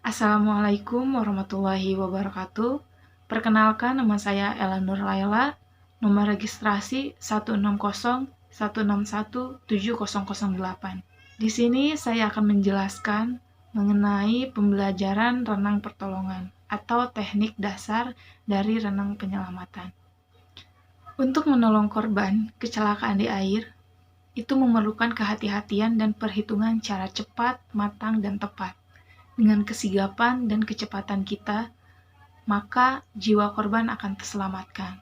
Assalamualaikum warahmatullahi wabarakatuh. Perkenalkan, nama saya Ella Nur Laila, nomor registrasi 160161708. Di sini saya akan menjelaskan mengenai pembelajaran renang pertolongan atau teknik dasar dari renang penyelamatan. Untuk menolong korban kecelakaan di air, itu memerlukan kehati-hatian dan perhitungan cara cepat, matang, dan tepat. Dengan kesigapan dan kecepatan kita, maka jiwa korban akan terselamatkan.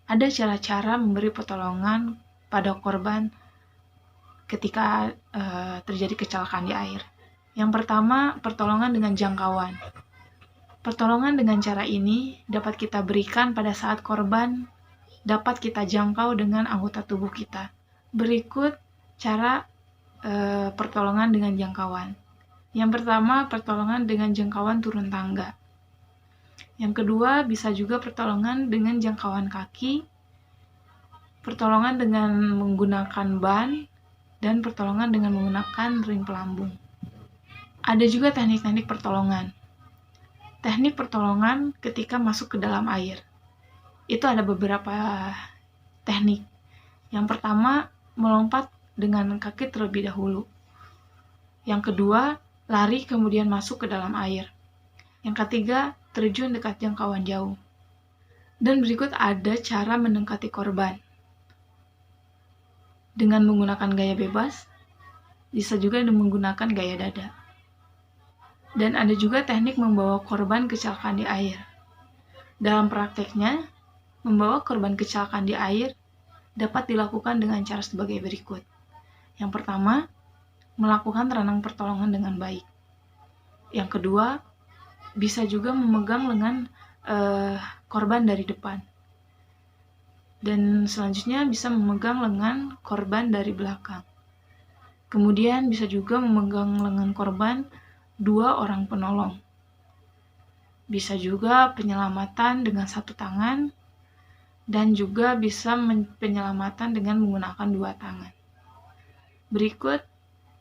Ada cara-cara memberi pertolongan pada korban ketika terjadi kecelakaan di air. Yang pertama, pertolongan dengan jangkauan. Pertolongan dengan cara ini dapat kita berikan pada saat korban dapat kita jangkau dengan anggota tubuh kita. Berikut cara pertolongan dengan jangkauan. Yang pertama, pertolongan dengan jangkauan turun tangga. Yang kedua, bisa juga pertolongan dengan jangkauan kaki, pertolongan dengan menggunakan ban, dan pertolongan dengan menggunakan ring pelambung. Ada juga teknik-teknik pertolongan. Teknik pertolongan ketika masuk ke dalam air. Itu ada beberapa teknik. Yang pertama, melompat dengan kaki terlebih dahulu. Yang kedua, lari kemudian masuk ke dalam air. Yang ketiga, terjun dekat jangkauan jauh. Dan berikut ada cara mendekati korban. Dengan menggunakan gaya bebas, bisa juga menggunakan gaya dada. Dan ada juga teknik membawa korban kecelakaan di air. Dalam prakteknya, membawa korban kecelakaan di air dapat dilakukan dengan cara sebagai berikut. Yang pertama, melakukan renang pertolongan dengan baik. Yang kedua, bisa juga memegang lengan korban dari depan. Dan selanjutnya bisa memegang lengan korban dari belakang. Kemudian bisa juga memegang lengan korban 2 orang penolong. Bisa juga penyelamatan dengan 1 tangan, dan juga bisa penyelamatan dengan menggunakan 2 tangan. Berikut,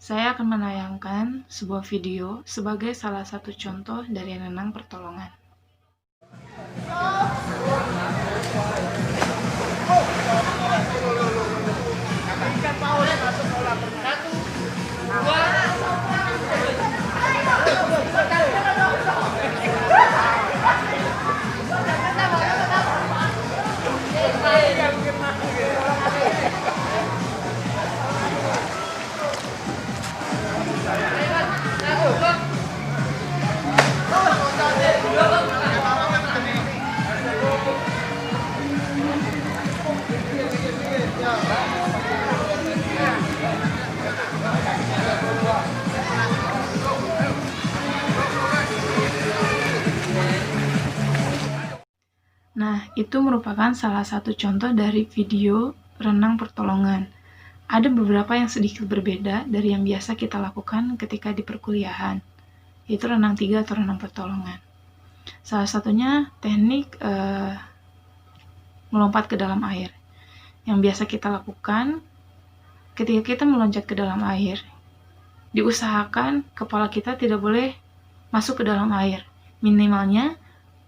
saya akan menayangkan sebuah video sebagai salah satu contoh dari renang pertolongan. Nah, itu merupakan salah satu contoh dari video renang pertolongan. Ada beberapa yang sedikit berbeda dari yang biasa kita lakukan ketika di perkuliahan, yaitu renang 3 atau renang pertolongan. Salah satunya teknik melompat ke dalam air. Yang biasa kita lakukan ketika kita meloncat ke dalam air, diusahakan kepala kita tidak boleh masuk ke dalam air. Minimalnya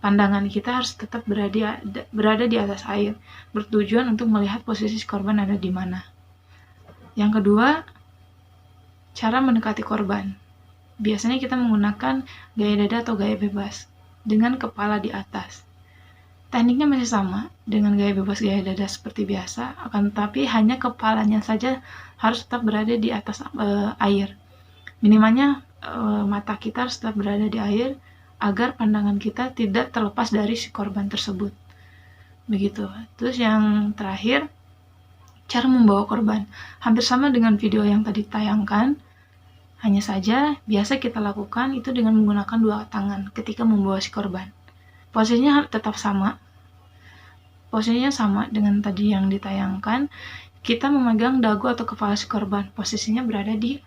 pandangan kita harus tetap berada di atas air, bertujuan untuk melihat posisi korban ada di mana. Yang kedua, cara mendekati korban. Biasanya kita menggunakan gaya dada atau gaya bebas, dengan kepala di atas. Tekniknya masih sama, dengan gaya bebas gaya dada seperti biasa, akan tetapi hanya kepalanya saja harus tetap berada di atas air. Minimalnya mata kita harus tetap berada di air, agar pandangan kita tidak terlepas dari si korban tersebut. Begitu. Terus yang terakhir, cara membawa korban. Hampir sama dengan video yang tadi tayangkan, hanya saja biasa kita lakukan itu dengan menggunakan 2 tangan ketika membawa si korban. Posisinya tetap sama. Posisinya sama dengan tadi yang ditayangkan. Kita memegang dagu atau kepala si korban. Posisinya berada di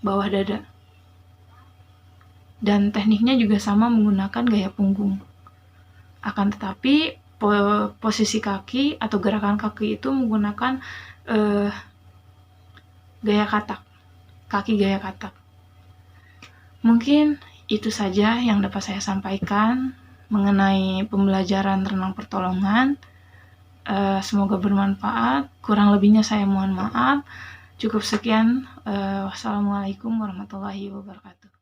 bawah dada. Dan tekniknya juga sama menggunakan gaya punggung. Akan tetapi posisi kaki atau gerakan kaki itu menggunakan gaya katak. Kaki gaya katak. Mungkin itu saja yang dapat saya sampaikan mengenai pembelajaran renang pertolongan. Semoga bermanfaat. Kurang lebihnya saya mohon maaf. Cukup sekian. Wassalamualaikum warahmatullahi wabarakatuh.